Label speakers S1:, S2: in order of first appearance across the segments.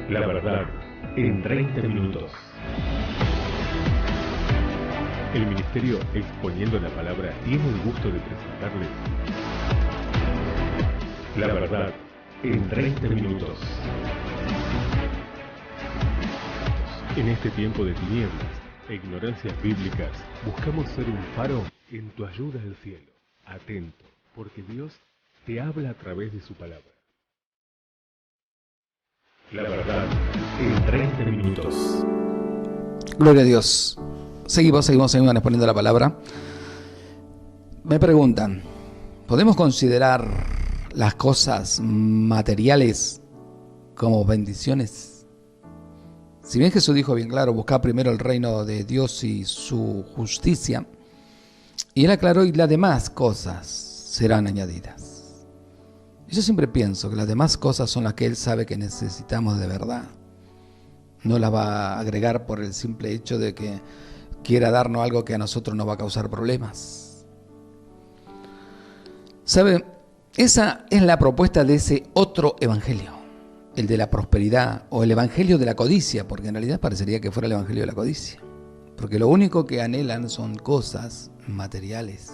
S1: La verdad en 30 minutos. El Ministerio Exponiendo la Palabra tiene el gusto de presentarles La verdad en 30 minutos. En este tiempo de tinieblas e ignorancias bíblicas, buscamos ser un faro en tu ayuda del cielo. Atento, porque Dios te habla a través de su palabra. La verdad en 30 minutos.
S2: Gloria a Dios. Seguimos exponiendo la palabra. Me preguntan, ¿podemos considerar las cosas materiales como bendiciones? Si bien Jesús dijo bien claro, buscad primero el reino de Dios y su justicia, y Él aclaró, y las demás cosas serán añadidas. Yo siempre pienso que las demás cosas son las que Él sabe que necesitamos de verdad. No las va a agregar por el simple hecho de que quiera darnos algo que a nosotros nos va a causar problemas. ¿Sabe? Esa es la propuesta de ese otro evangelio, el de la prosperidad o el evangelio de la codicia, porque en realidad parecería que fuera el evangelio de la codicia, porque lo único que anhelan son cosas materiales.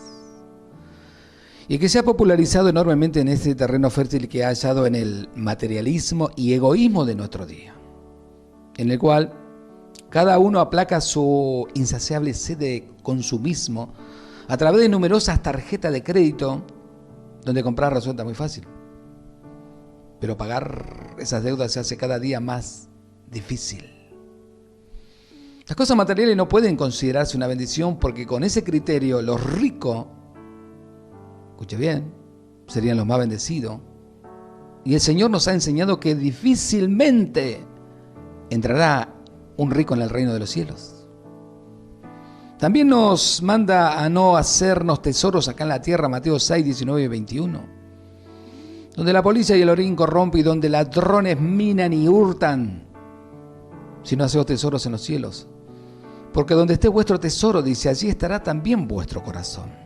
S2: Y que se ha popularizado enormemente en este terreno fértil que ha hallado en el materialismo y egoísmo de nuestro día, en el cual cada uno aplaca su insaciable sed de consumismo a través de numerosas tarjetas de crédito, donde comprar resulta muy fácil, pero pagar esas deudas se hace cada día más difícil. Las cosas materiales no pueden considerarse una bendición porque con ese criterio los ricos, escuche bien, serían los más bendecidos. Y el Señor nos ha enseñado que difícilmente entrará un rico en el reino de los cielos. También nos manda a no hacernos tesoros acá en la tierra, Mateo 6, 19 y 21. Donde la polilla y el orín corrompen y donde ladrones minan y hurtan, sino hacemos tesoros en los cielos. Porque donde esté vuestro tesoro, dice, allí estará también vuestro corazón.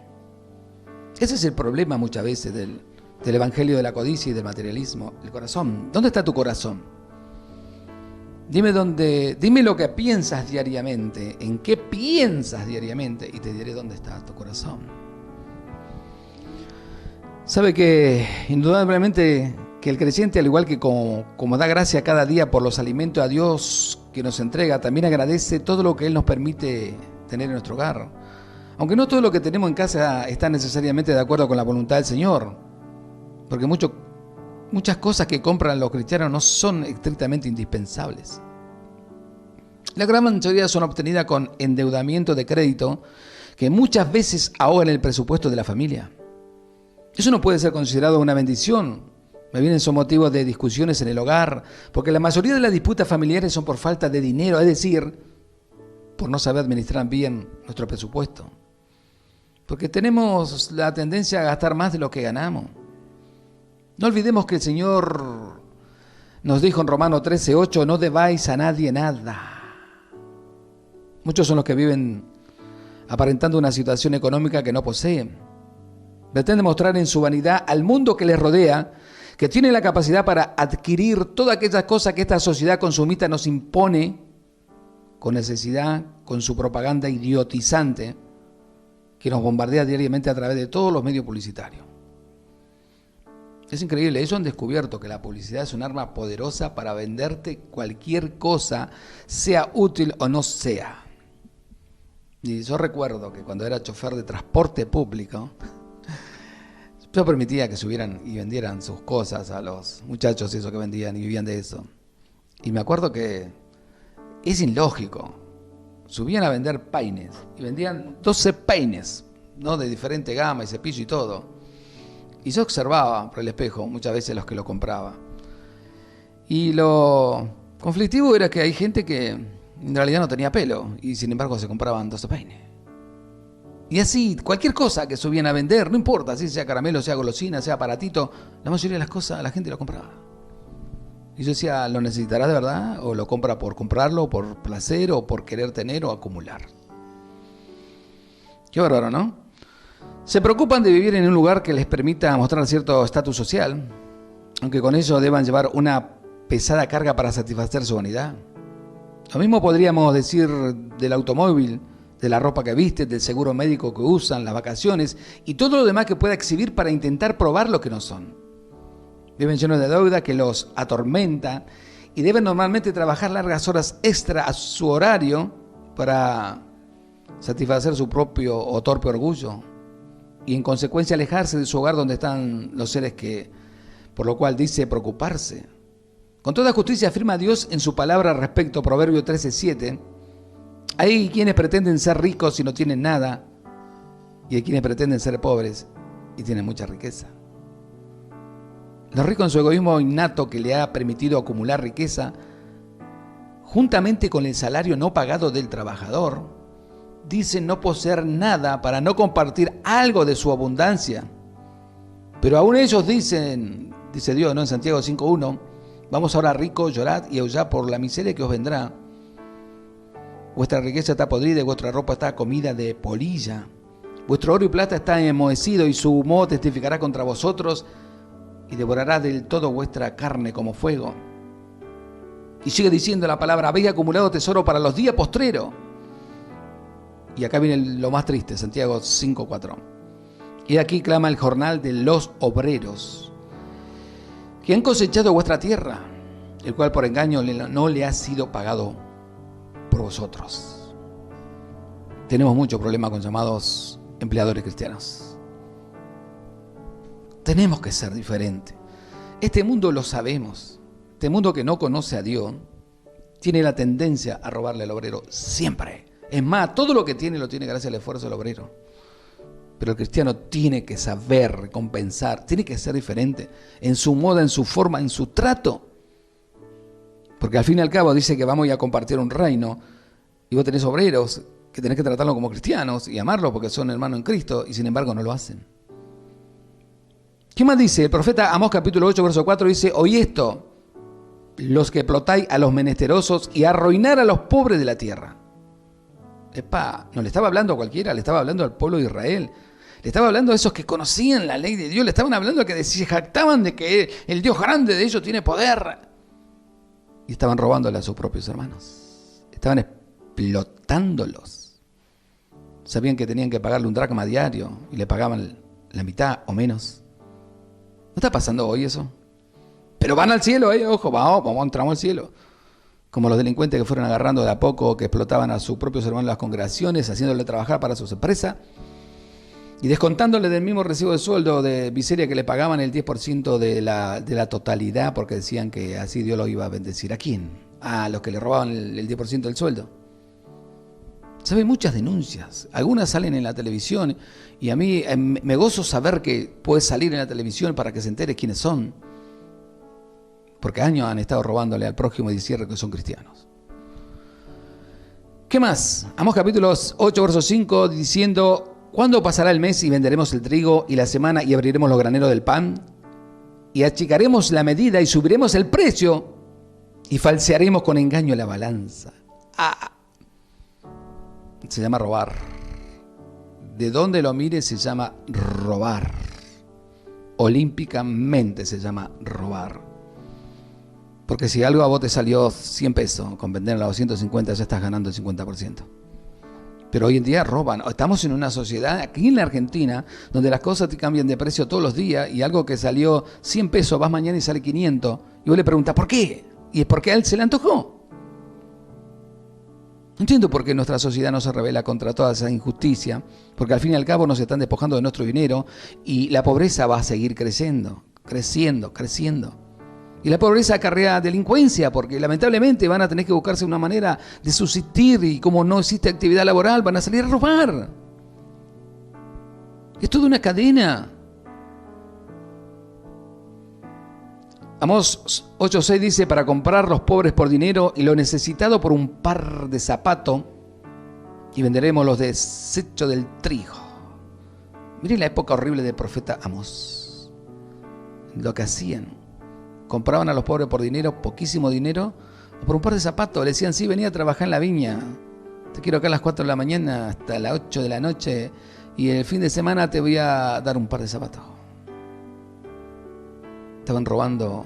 S2: Ese es el problema muchas veces del evangelio de la codicia y del materialismo, el corazón. ¿Dónde está tu corazón? Dime lo que piensas diariamente, en qué piensas diariamente, y te diré dónde está tu corazón. Sabe que indudablemente que el creyente, al igual que como da gracia cada día por los alimentos a Dios que nos entrega, también agradece todo lo que Él nos permite tener en nuestro hogar. Aunque no todo lo que tenemos en casa está necesariamente de acuerdo con la voluntad del Señor, porque muchas cosas que compran los cristianos no son estrictamente indispensables. La gran mayoría son obtenidas con endeudamiento de crédito que muchas veces ahogan el presupuesto de la familia. Eso no puede ser considerado una bendición. Me vienen son motivos de discusiones en el hogar, porque la mayoría de las disputas familiares son por falta de dinero, es decir, por no saber administrar bien nuestro presupuesto. Porque tenemos la tendencia a gastar más de lo que ganamos. No olvidemos que el Señor nos dijo en Romanos 13:8, no debáis a nadie nada. Muchos son los que viven aparentando una situación económica que no poseen. Pretenden mostrar en su vanidad al mundo que les rodea que tienen la capacidad para adquirir todas aquellas cosas que esta sociedad consumista nos impone con necesidad, con su propaganda idiotizante que nos bombardea diariamente a través de todos los medios publicitarios. Es increíble, ellos han descubierto que la publicidad es un arma poderosa para venderte cualquier cosa, sea útil o no sea. Y yo recuerdo que cuando era chofer de transporte público, yo permitía que subieran y vendieran sus cosas a los muchachos esos que vendían y vivían de eso. Y me acuerdo que es ilógico. Subían a vender peines y vendían 12 peines, ¿no? De diferente gama y cepillo y todo. Y yo observaba por el espejo muchas veces los que lo compraba. Y lo conflictivo era que hay gente que en realidad no tenía pelo y sin embargo se compraban 12 peines. Y así, cualquier cosa que subían a vender, no importa, si sea caramelo, sea golosina, sea aparatito, la mayoría de las cosas la gente lo compraba. Y yo decía, ¿lo necesitará de verdad? ¿O lo compra por comprarlo, por placer, o por querer tener o acumular? Qué bárbaro, ¿no? Se preocupan de vivir en un lugar que les permita mostrar cierto estatus social, aunque con ello deban llevar una pesada carga para satisfacer su vanidad. Lo mismo podríamos decir del automóvil, de la ropa que visten, del seguro médico que usan, las vacaciones y todo lo demás que pueda exhibir para intentar probar lo que no son. Viven llenos de deuda que los atormenta y deben normalmente trabajar largas horas extra a su horario para satisfacer su propio o torpe orgullo y en consecuencia alejarse de su hogar donde están los seres que, por lo cual dice preocuparse. Con toda justicia afirma Dios en su palabra respecto a Proverbio 13:7. Hay quienes pretenden ser ricos y no tienen nada, y hay quienes pretenden ser pobres y tienen mucha riqueza. Los ricos en su egoísmo innato que le ha permitido acumular riqueza, juntamente con el salario no pagado del trabajador, dicen no poseer nada para no compartir algo de su abundancia. Pero aún ellos dicen, dice Dios, ¿no? En Santiago 5:1, vamos ahora ricos, llorad y aullad por la miseria que os vendrá. Vuestra riqueza está podrida y vuestra ropa está comida de polilla. Vuestro oro y plata está enmohecido y su humo testificará contra vosotros y devorará del todo vuestra carne como fuego. Y sigue diciendo la palabra, habéis acumulado tesoro para los días postreros. Y acá viene lo más triste, Santiago 5:4. Y aquí clama el jornal de los obreros, que han cosechado vuestra tierra, el cual por engaño no le ha sido pagado por vosotros. Tenemos mucho problema con llamados empleadores cristianos. Tenemos que ser diferentes. Este mundo lo sabemos. Este mundo que no conoce a Dios tiene la tendencia a robarle al obrero siempre. Es más, todo lo que tiene lo tiene gracias al esfuerzo del obrero. Pero el cristiano tiene que saber recompensar, tiene que ser diferente en su moda, en su forma, en su trato. Porque al fin y al cabo dice que vamos a ir a compartir un reino y vos tenés obreros que tenés que tratarlos como cristianos y amarlos porque son hermanos en Cristo y sin embargo no lo hacen. ¿Qué más dice? El profeta Amós capítulo 8 verso 4 dice, oí esto, los que explotáis a los menesterosos y arruinar a los pobres de la tierra. Epa, no le estaba hablando a cualquiera, le estaba hablando al pueblo de Israel. Le estaba hablando a esos que conocían la ley de Dios, le estaban hablando a que se jactaban de que el Dios grande de ellos tiene poder. Y estaban robándole a sus propios hermanos. Estaban explotándolos. Sabían que tenían que pagarle un dracma diario y le pagaban la mitad o menos. ¿No está pasando hoy eso? Pero van al cielo, ojo, vamos, entramos al cielo. Como los delincuentes que fueron agarrando de a poco, que explotaban a sus propios hermanos en las congregaciones, haciéndole trabajar para sus empresas y descontándole del mismo recibo de sueldo de miseria que le pagaban el 10% de la totalidad, porque decían que así Dios los iba a bendecir. ¿A quién? A los que le robaban el 10% del sueldo. ¿Sabe? Muchas denuncias. Algunas salen en la televisión y a mí me gozo saber que puede salir en la televisión para que se entere quiénes son. Porque años han estado robándole al prójimo y diciendo que son cristianos. ¿Qué más? Amós capítulo 8, verso 5, diciendo, ¿cuándo pasará el mes y venderemos el trigo y la semana y abriremos los graneros del pan? Y achicaremos la medida y subiremos el precio y falsearemos con engaño la balanza. Se llama robar. De donde lo mire se llama robar. Olímpicamente se llama robar. Porque si algo a vos te salió 100 pesos, con venderlo a 250 ya estás ganando el 50%. Pero hoy en día roban. Estamos en una sociedad, aquí en la Argentina, donde las cosas te cambian de precio todos los días y algo que salió 100 pesos, vas mañana y sale 500. Y vos le preguntas, ¿por qué? Y es porque a él se le antojó. No entiendo por qué nuestra sociedad no se rebela contra toda esa injusticia, porque al fin y al cabo nos están despojando de nuestro dinero y la pobreza va a seguir creciendo. Y la pobreza acarrea delincuencia, porque lamentablemente van a tener que buscarse una manera de subsistir y como no existe actividad laboral, van a salir a robar. Es toda una cadena. Amós 8:6 dice, para comprar los pobres por dinero y lo necesitado por un par de zapatos, y venderemos los desechos del trigo. Miren la época horrible del profeta Amós. Lo que hacían. Compraban a los pobres por dinero, poquísimo dinero, o por un par de zapatos. Le decían, sí, venía a trabajar en la viña. Te quiero acá a las 4 de la mañana hasta las 8 de la noche y el fin de semana te voy a dar un par de zapatos. Estaban robando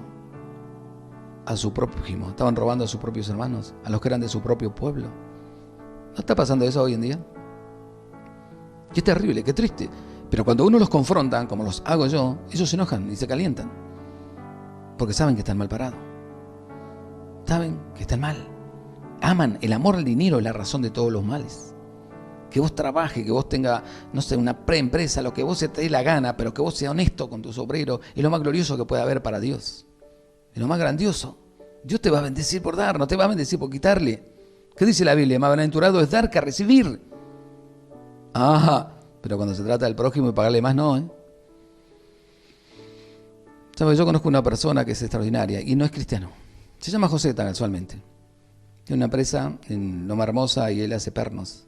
S2: a su prójimo, estaban robando a sus propios hermanos, a los que eran de su propio pueblo. ¿No está pasando eso hoy en día? Qué terrible, qué triste. Pero cuando uno los confronta, como los hago yo, ellos se enojan y se calientan. Porque saben que están mal parados. Saben que están mal. Aman el amor al dinero, es la razón de todos los males. Que vos trabajes, que vos tengas, no sé, una preempresa, lo que vos se te dé la gana, pero que vos seas honesto con tus obreros, es lo más glorioso que puede haber para Dios. Es lo más grandioso. Dios te va a bendecir por dar, no te va a bendecir por quitarle. ¿Qué dice la Biblia? Más bienaventurado es dar que recibir. Ajá, pero cuando se trata del prójimo y pagarle más, no, ¿eh? ¿Sabes? Yo conozco una persona que es extraordinaria y no es cristiano. Se llama José, casualmente. Tiene una empresa en Loma Hermosa y él hace pernos.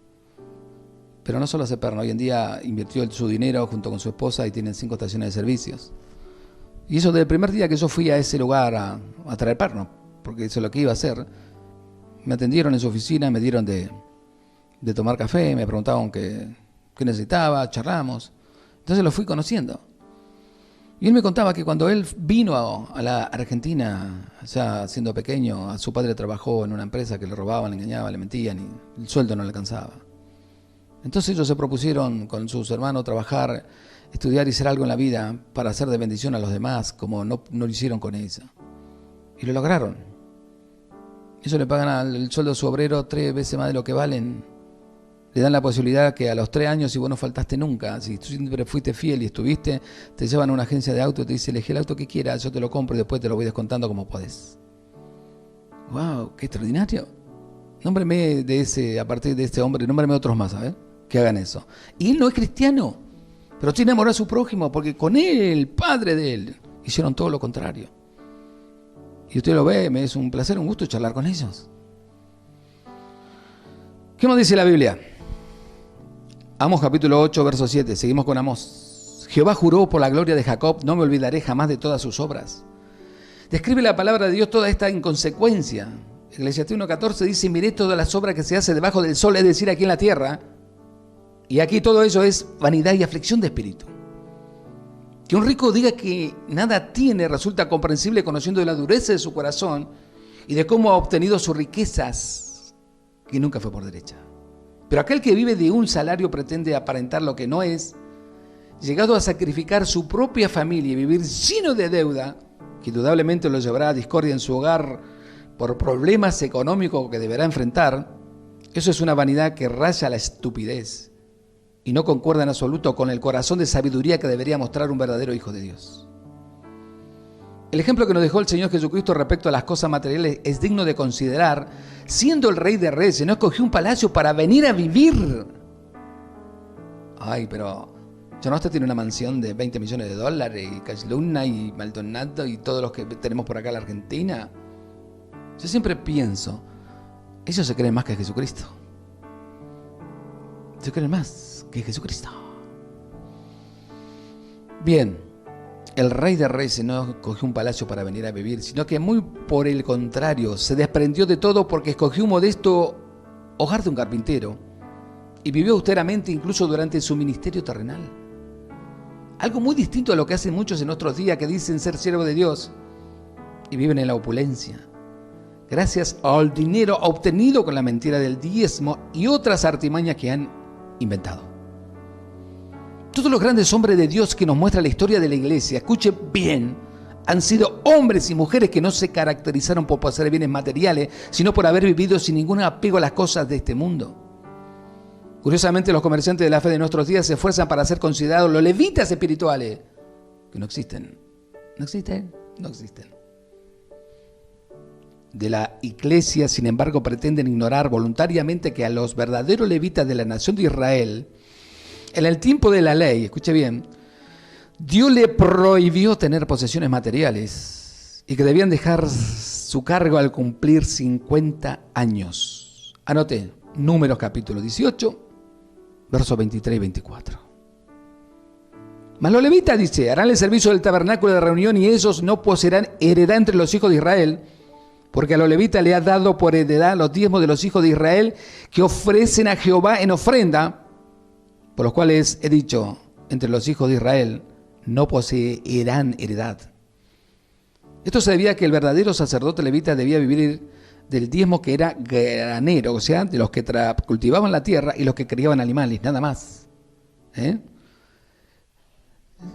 S2: Pero no solo hace pernos, hoy en día invirtió su dinero junto con su esposa y tienen 5 estaciones de servicios. Y eso desde el primer día que yo fui a ese lugar a traer pernos, porque eso es lo que iba a hacer. Me atendieron en su oficina, me dieron de tomar café, me preguntaban qué necesitaba, charlamos. Entonces lo fui conociendo. Y él me contaba que cuando él vino a la Argentina, ya siendo pequeño, su padre trabajó en una empresa que le robaban, le engañaban, le mentían y el sueldo no le alcanzaba. Entonces ellos se propusieron con sus hermanos trabajar, estudiar y hacer algo en la vida para hacer de bendición a los demás, como no lo hicieron con ella. Y lo lograron. Eso le pagan el sueldo a su obrero 3 veces más de lo que valen. Le dan la posibilidad que a los 3 años, si vos no faltaste nunca, si tú siempre fuiste fiel y estuviste, te llevan a una agencia de auto y te dice, elegí el auto que quieras, yo te lo compro y después te lo voy descontando como podés. ¡Wow! ¡Qué extraordinario! Nómbreme de ese, a partir de este hombre, nómbreme otros más, ¿sabes? Que hagan eso. Y él no es cristiano, pero tiene amor a su prójimo, porque con él, el padre de él, hicieron todo lo contrario. Y usted lo ve, me es un placer, un gusto charlar con ellos. ¿Qué nos dice la Biblia? Amós capítulo 8, verso 7. Seguimos con Amós. Jehová juró por la gloria de Jacob, no me olvidaré jamás de todas sus obras. Describe la palabra de Dios toda esta inconsecuencia. Eclesiastés 1:14 dice, miré todas las obras que se hace debajo del sol, es decir, aquí en la tierra. Y aquí todo eso es vanidad y aflicción de espíritu. Que un rico diga que nada tiene resulta comprensible conociendo de la dureza de su corazón y de cómo ha obtenido sus riquezas, que nunca fue por derecha. Pero aquel que vive de un salario pretende aparentar lo que no es, llegado a sacrificar su propia familia y vivir lleno de deuda, que indudablemente lo llevará a discordia en su hogar por problemas económicos que deberá enfrentar. Eso es una vanidad que raya la estupidez y no concuerda en absoluto con el corazón de sabiduría que debería mostrar un verdadero hijo de Dios. El ejemplo que nos dejó el Señor Jesucristo respecto a las cosas materiales es digno de considerar. Siendo el Rey de Reyes, no escogió un palacio para venir a vivir. Ay, pero usted tiene una mansión de $20 millones y Cash Luna y Maldonado y todos los que tenemos por acá en la Argentina. Yo siempre pienso, ellos se creen más que Jesucristo. Se creen más que Jesucristo. Bien, el Rey de Reyes no escogió un palacio para venir a vivir, sino que muy por el contrario, se desprendió de todo porque escogió un modesto hogar de un carpintero y vivió austeramente incluso durante su ministerio terrenal. Algo muy distinto a lo que hacen muchos en nuestros días que dicen ser siervos de Dios y viven en la opulencia, gracias al dinero obtenido con la mentira del diezmo y otras artimañas que han inventado. Todos los grandes hombres de Dios que nos muestra la historia de la iglesia, escuche bien, han sido hombres y mujeres que no se caracterizaron por poseer bienes materiales, sino por haber vivido sin ningún apego a las cosas de este mundo. Curiosamente, los comerciantes de la fe de nuestros días se esfuerzan para ser considerados los levitas espirituales, que no existen. No existen, no existen. De la iglesia, sin embargo, pretenden ignorar voluntariamente que a los verdaderos levitas de la nación de Israel, en el tiempo de la ley, escuche bien, Dios le prohibió tener posesiones materiales y que debían dejar su cargo al cumplir 50 años. Anote, Números capítulo 18, versos 23 y 24. Mas los levitas, dice, harán el servicio del tabernáculo de reunión y ellos no poseerán heredad entre los hijos de Israel, porque a los levitas le ha dado por heredad los diezmos de los hijos de Israel que ofrecen a Jehová en ofrenda, por los cuales he dicho, entre los hijos de Israel no poseerán heredad. Esto se debía a que el verdadero sacerdote levita debía vivir del diezmo que era granero, o sea, de los que cultivaban la tierra y los que criaban animales, nada más.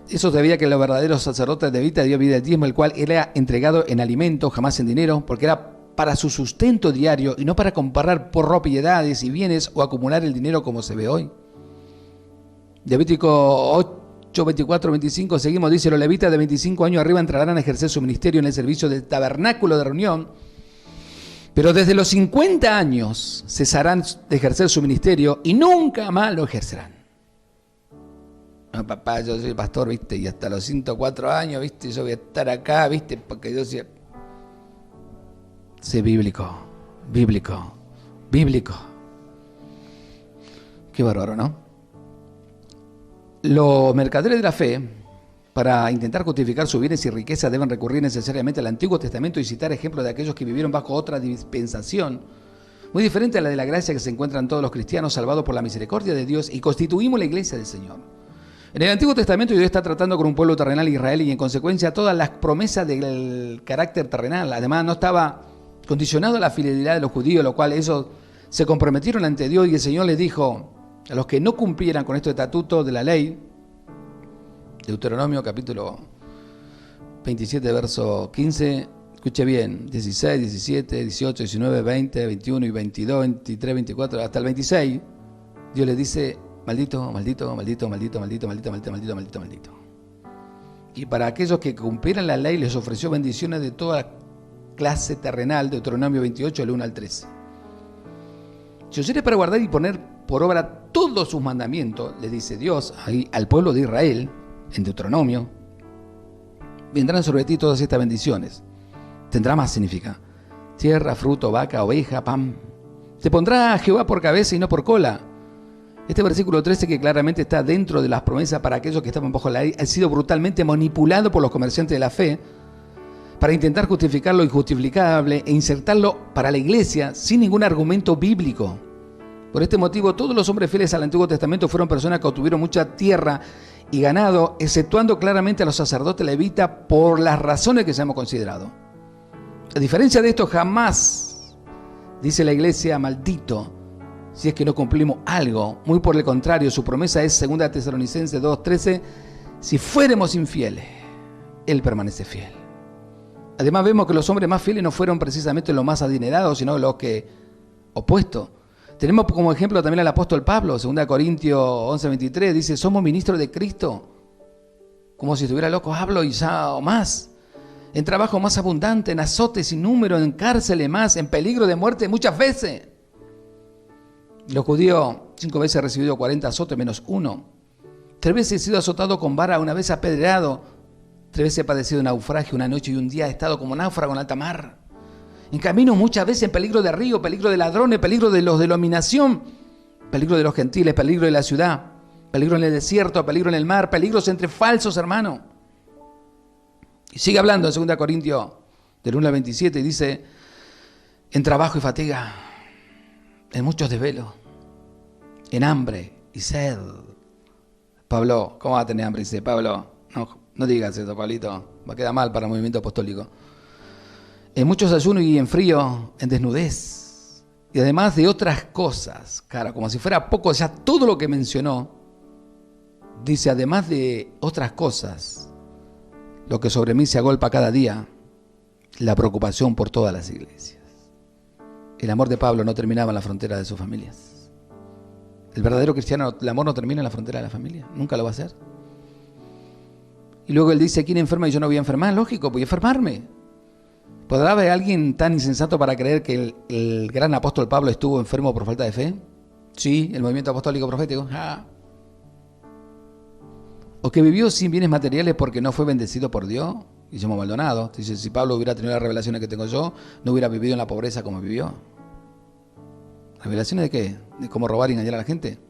S2: Eso se debía a que los verdaderos sacerdotes levitas debían vivir del diezmo, el cual era entregado en alimento, jamás en dinero, porque era para su sustento diario y no para comprar por propiedades y bienes o acumular el dinero como se ve hoy. Levítico 8, 24, 25, seguimos, dice: los levitas de 25 años arriba entrarán a ejercer su ministerio en el servicio del tabernáculo de reunión, pero desde los 50 años cesarán de ejercer su ministerio y nunca más lo ejercerán. No, papá, yo soy pastor, ¿viste? Y hasta los 104 años, ¿viste? Yo voy a estar acá, ¿viste? Porque yo soy... Sí, bíblico. Qué bárbaro, ¿no? Los mercaderes de la fe, para intentar justificar sus bienes y riquezas, deben recurrir necesariamente al Antiguo Testamento y citar ejemplos de aquellos que vivieron bajo otra dispensación, muy diferente a la de la gracia que se encuentran todos los cristianos salvados por la misericordia de Dios y constituimos la iglesia del Señor. En el Antiguo Testamento Dios está tratando con un pueblo terrenal, Israel, y en consecuencia todas las promesas del carácter terrenal. Además, no estaba condicionado a la fidelidad de los judíos, lo cual ellos se comprometieron ante Dios y el Señor les dijo a los que no cumplieran con estos estatutos de la ley, Deuteronomio capítulo 27, verso 15, escuche bien, 16, 17, 18, 19, 20, 21 y 22, 23, 24, hasta el 26, Dios les dice: maldito, maldito, maldito, maldito, maldito, maldito, maldito, maldito, maldito, maldito. Y para aquellos que cumplieran la ley les ofreció bendiciones de toda clase terrenal, Deuteronomio 28, del 1 al 13. Si os eres para guardar y poner por obra todos sus mandamientos, le dice Dios ahí al pueblo de Israel, en Deuteronomio, vendrán sobre ti todas estas bendiciones. Tendrá más, significa: tierra, fruto, vaca, oveja, pan. Te pondrá a Jehová por cabeza y no por cola. Este versículo 13, que claramente está dentro de las promesas para aquellos que estaban bajo la ley, ha sido brutalmente manipulado por los comerciantes de la fe para intentar justificar lo injustificable e insertarlo para la iglesia sin ningún argumento bíblico. Por este motivo, todos los hombres fieles al Antiguo Testamento fueron personas que obtuvieron mucha tierra y ganado, exceptuando claramente a los sacerdotes levitas por las razones que se hemos considerado. A diferencia de esto, jamás dice la iglesia: maldito si es que no cumplimos algo. Muy por el contrario, su promesa es 2 Tesalonicenses 2:13: si fuéramos infieles, Él permanece fiel. Además, vemos que los hombres más fieles no fueron precisamente los más adinerados, sino los que opuestos. Tenemos como ejemplo también al apóstol Pablo, 2 Corintios 11:23, dice: somos ministros de Cristo. Como si estuviera loco, hablo y ya o más. En trabajo más abundante, en azotes sin número, en cárceles más, en peligro de muerte muchas veces. Los judíos 5 veces he recibido 40 azotes menos 1. 3 veces he sido azotado con vara, 1 vez apedreado. 3 veces he padecido naufragio, 1 noche y 1 día he estado como náufrago en alta mar. En camino muchas veces en peligro de río, peligro de ladrones, peligro de los de dominación, peligro de los gentiles, peligro de la ciudad, peligro en el desierto, peligro en el mar, peligros entre falsos hermanos. Y sigue hablando en 2 Corintios del 1 al 27 y dice: en trabajo y fatiga, en muchos desvelos, en hambre y sed. Pablo, ¿cómo va a tener hambre y sed? Pablo, no digas eso, Pablito, va a quedar mal para el movimiento apostólico. En muchos ayunos y en frío, en desnudez. Y además de otras cosas, cara, como si fuera poco, ya todo lo que mencionó, dice: además de otras cosas, lo que sobre mí se agolpa cada día, la preocupación por todas las iglesias. El amor de Pablo no terminaba en la frontera de sus familias. El verdadero cristiano, el amor no termina en la frontera de la familia, nunca lo va a hacer. Y luego él dice: ¿quién enferma y yo no voy a enfermar? Lógico, voy a enfermarme. ¿Podrá haber alguien tan insensato para creer que el gran apóstol Pablo estuvo enfermo por falta de fe? Sí, el movimiento apostólico profético. O que vivió sin bienes materiales porque no fue bendecido por Dios y somos Maldonado. Dice: si Pablo hubiera tenido las revelaciones que tengo yo, no hubiera vivido en la pobreza como vivió. ¿Revelaciones de qué? ¿De cómo robar y engañar a la gente?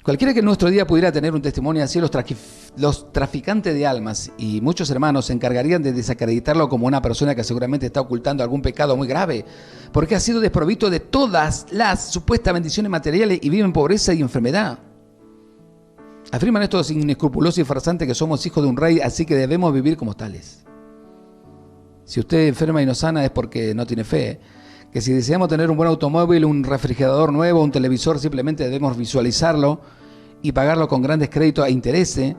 S2: Cualquiera que en nuestro día pudiera tener un testimonio así, los traficantes de almas y muchos hermanos se encargarían de desacreditarlo como una persona que seguramente está ocultando algún pecado muy grave, porque ha sido desprovisto de todas las supuestas bendiciones materiales y vive en pobreza y enfermedad. Afirman estos inescrupulosos y farsantes que somos hijos de un rey, así que debemos vivir como tales. Si usted enferma y no sana es porque no tiene fe. Que si deseamos tener un buen automóvil, un refrigerador nuevo, un televisor, simplemente debemos visualizarlo y pagarlo con grandes créditos a intereses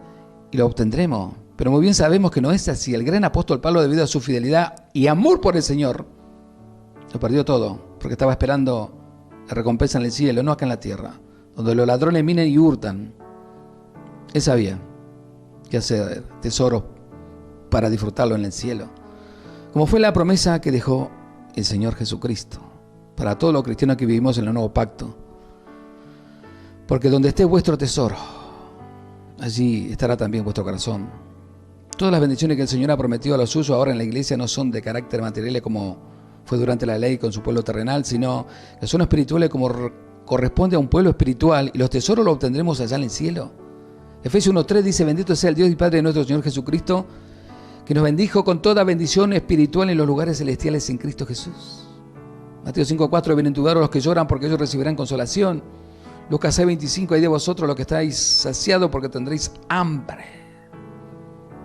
S2: y lo obtendremos. Pero muy bien sabemos que no es así. El gran apóstol Pablo, debido a su fidelidad y amor por el Señor, lo perdió todo, porque estaba esperando la recompensa en el cielo, no acá en la tierra, donde los ladrones minan y hurtan. Él sabía que hacer tesoros para disfrutarlo en el cielo, como fue la promesa que dejó el Señor Jesucristo para todos los cristianos que vivimos en el nuevo pacto. Porque donde esté vuestro tesoro, allí estará también vuestro corazón. Todas las bendiciones que el Señor ha prometido a los suyos ahora en la iglesia no son de carácter material como fue durante la ley con su pueblo terrenal, sino que son espirituales como corresponde a un pueblo espiritual, y los tesoros los obtendremos allá en el cielo. Efesios 1:3 dice: bendito sea el Dios y Padre de nuestro Señor Jesucristo, que nos bendijo con toda bendición espiritual en los lugares celestiales en Cristo Jesús. Mateo 5:4: bienaventurados los que lloran, porque ellos recibirán consolación. Lucas 6:25: hay de vosotros los que estáis saciados, porque tendréis hambre.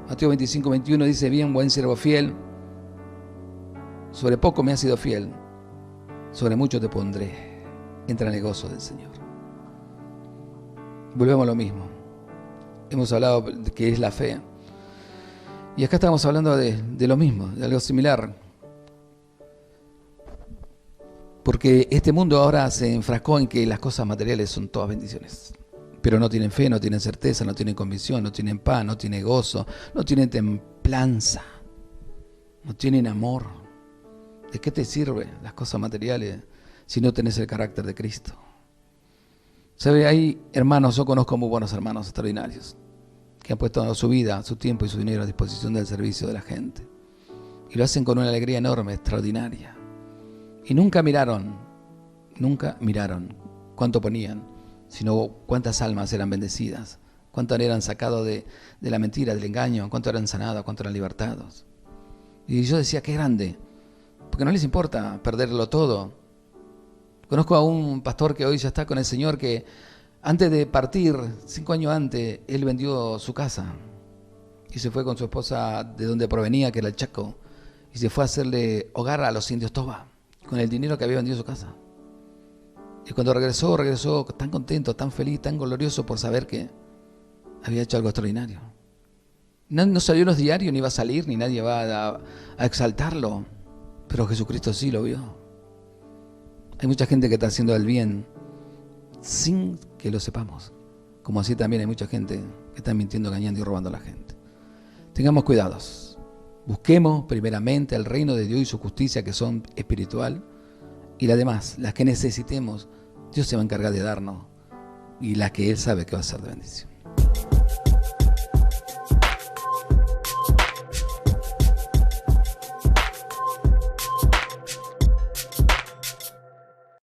S2: Mateo 25:21 dice: bien, buen siervo fiel, sobre poco me has sido fiel, sobre mucho te pondré, entra en el gozo del Señor. Volvemos a lo mismo. Hemos hablado de qué es la fe, y acá estamos hablando de lo mismo, de algo similar. Porque este mundo ahora se enfrascó en que las cosas materiales son todas bendiciones, pero no tienen fe, no tienen certeza, no tienen convicción, no tienen paz, no tienen gozo, no tienen templanza, no tienen amor. ¿De qué te sirve las cosas materiales si no tenés el carácter de Cristo? ¿Sabe? Hay hermanos, yo conozco muy buenos hermanos extraordinarios que han puesto su vida, su tiempo y su dinero a disposición del servicio de la gente, y lo hacen con una alegría enorme, extraordinaria, y nunca miraron cuánto ponían, sino cuántas almas eran bendecidas, cuántas eran sacados de la mentira, del engaño, cuántos eran sanados, cuántos eran libertados. Y yo decía: qué grande, porque no les importa perderlo todo. Conozco a un pastor que hoy ya está con el Señor, que antes de partir, 5 años antes, él vendió su casa y se fue con su esposa de donde provenía, que era el Chaco, y se fue a hacerle hogar a los indios Toba con el dinero que había vendido su casa. Y cuando regresó tan contento, tan feliz, tan glorioso por saber que había hecho algo extraordinario. No salió en los diarios, ni va a salir, ni nadie va a exaltarlo, pero Jesucristo sí lo vio. Hay mucha gente que está haciendo el bien sin que lo sepamos, como así también hay mucha gente que está mintiendo, engañando y robando a la gente. Tengamos cuidados. Busquemos primeramente el reino de Dios y su justicia, que son espiritual, y las demás, las que necesitemos, Dios se va a encargar de darnos, y las que Él sabe que va a ser de bendición.